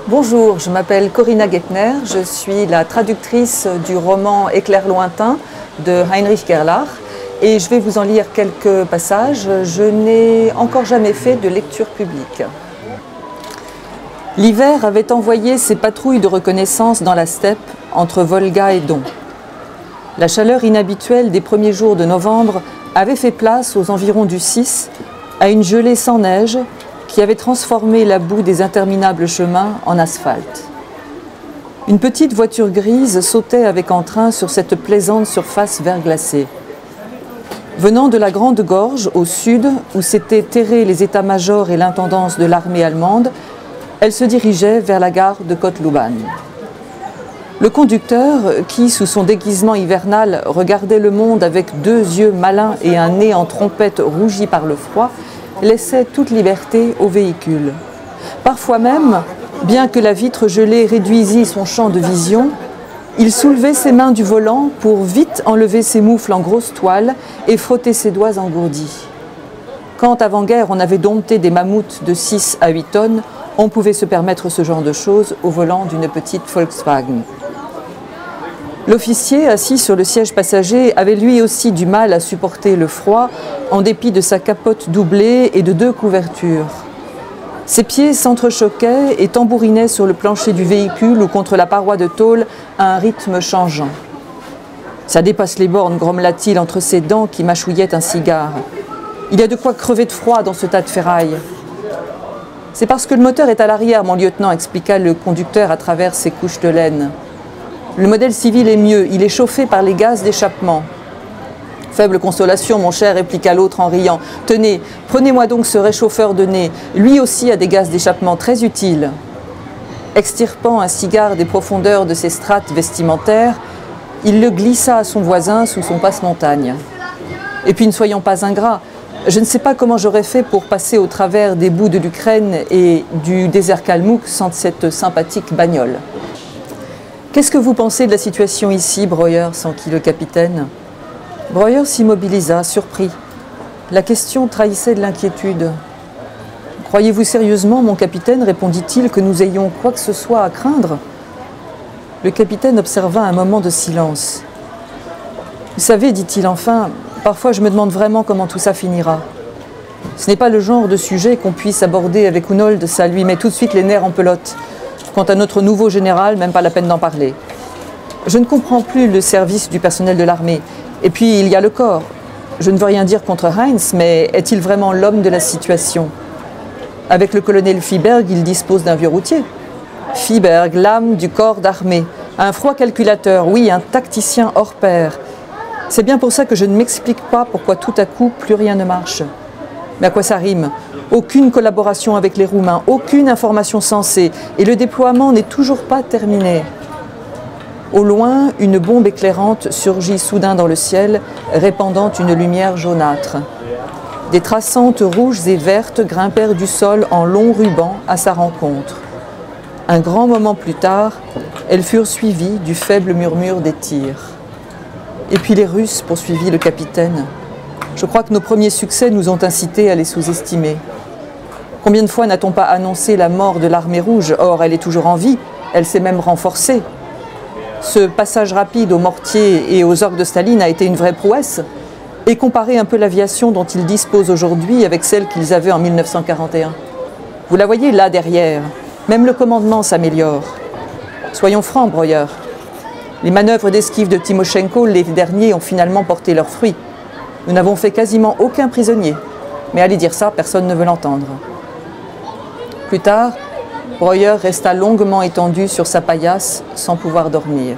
Bonjour, je m'appelle Corinna Gettner, je suis la traductrice du roman Éclair lointain de Heinrich Gerlach et je vais vous en lire quelques passages. Je n'ai encore jamais fait de lecture publique. L'hiver avait envoyé ses patrouilles de reconnaissance dans la steppe entre Volga et Don. La chaleur inhabituelle des premiers jours de novembre avait fait place aux environs du 6 à une gelée sans neige qui avait transformé la boue des interminables chemins en asphalte. Une petite voiture grise sautait avec entrain sur cette plaisante surface verglacée. Venant de la Grande Gorge, au sud, où s'étaient terrés les états-majors et l'intendance de l'armée allemande, elle se dirigeait vers la gare de Kotlubán. Le conducteur, qui, sous son déguisement hivernal, regardait le monde avec deux yeux malins et un nez en trompette rougi par le froid, laissait toute liberté au véhicule. Parfois même, bien que la vitre gelée réduisît son champ de vision, il soulevait ses mains du volant pour vite enlever ses moufles en grosse toile et frotter ses doigts engourdis. Quand avant-guerre on avait dompté des mammouths de 6 à 8 tonnes, on pouvait se permettre ce genre de choses au volant d'une petite Volkswagen. L'officier, assis sur le siège passager, avait lui aussi du mal à supporter le froid, en dépit de sa capote doublée et de 2 couvertures. Ses pieds s'entrechoquaient et tambourinaient sur le plancher du véhicule ou contre la paroi de tôle à un rythme changeant. « Ça dépasse les bornes », grommela-t-il entre ses dents qui mâchouillaient un cigare. « Il y a de quoi crever de froid dans ce tas de ferraille. »« C'est parce que le moteur est à l'arrière, mon lieutenant », expliqua le conducteur à travers ses couches de laine. Le modèle civil est mieux, il est chauffé par les gaz d'échappement. Faible consolation, mon cher, répliqua l'autre en riant. Tenez, prenez-moi donc ce réchauffeur de nez. Lui aussi a des gaz d'échappement très utiles. Extirpant un cigare des profondeurs de ses strates vestimentaires, il le glissa à son voisin sous son passe-montagne. Et puis ne soyons pas ingrats. Je ne sais pas comment j'aurais fait pour passer au travers des boues de l'Ukraine et du désert Kalmouk sans cette sympathique bagnole. Qu'est-ce que vous pensez de la situation ici, Breuer, s'enquit le capitaine. Breuer s'immobilisa, surpris. La question trahissait de l'inquiétude. « Croyez-vous sérieusement, mon capitaine, répondit-il, que nous ayons quoi que ce soit à craindre ?» Le capitaine observa un moment de silence. « Vous savez, dit-il enfin, parfois je me demande vraiment comment tout ça finira. Ce n'est pas le genre de sujet qu'on puisse aborder avec Hunold, ça lui met tout de suite les nerfs en pelote. Quant à notre nouveau général, même pas la peine d'en parler. Je ne comprends plus le service du personnel de l'armée. Et puis, il y a le corps. Je ne veux rien dire contre Heinz, mais est-il vraiment l'homme de la situation? Avec le colonel Fiberg, il dispose d'un vieux routier. Fiberg, l'âme du corps d'armée. Un froid calculateur, oui, un tacticien hors pair. C'est bien pour ça que je ne m'explique pas pourquoi tout à coup, plus rien ne marche. Mais à quoi ça rime? Aucune collaboration avec les Roumains, aucune information sensée, et le déploiement n'est toujours pas terminé. Au loin, une bombe éclairante surgit soudain dans le ciel, répandant une lumière jaunâtre. Des traçantes rouges et vertes grimpèrent du sol en longs rubans à sa rencontre. Un grand moment plus tard, elles furent suivies du faible murmure des tirs. Et puis les Russes, poursuivit le capitaine. Je crois que nos premiers succès nous ont incités à les sous-estimer. Combien de fois n'a-t-on pas annoncé la mort de l'armée rouge? Or, elle est toujours en vie, elle s'est même renforcée. Ce passage rapide aux mortiers et aux orgues de Staline a été une vraie prouesse. Et comparez un peu l'aviation dont ils disposent aujourd'hui avec celle qu'ils avaient en 1941. Vous la voyez là derrière, même le commandement s'améliore. Soyons francs, Breuer. Les manœuvres d'esquive de Timoshenko l'été dernier ont finalement porté leurs fruits. Nous n'avons fait quasiment aucun prisonnier. Mais allez dire ça, personne ne veut l'entendre. Plus tard, Breuer resta longuement étendu sur sa paillasse sans pouvoir dormir.